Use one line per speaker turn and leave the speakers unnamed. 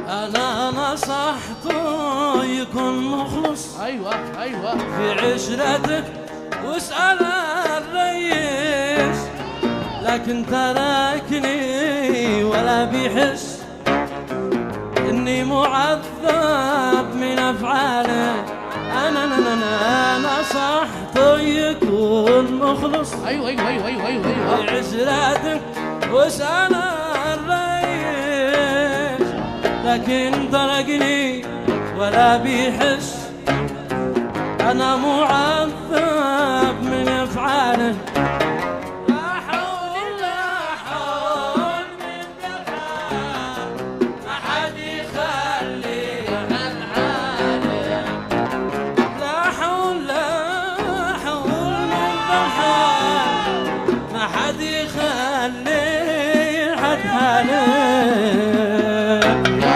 أنا نصحته يكون مخلص.
أيوة
في عشرتك واسأل الريس، لكن تركني ولا بيحس إني معذب من أفعاله. أنا نصحته يكون مخلص.
أيوة
في عشرتك واسأل الريس، لكن تركني ولا بيحس. أنا معذب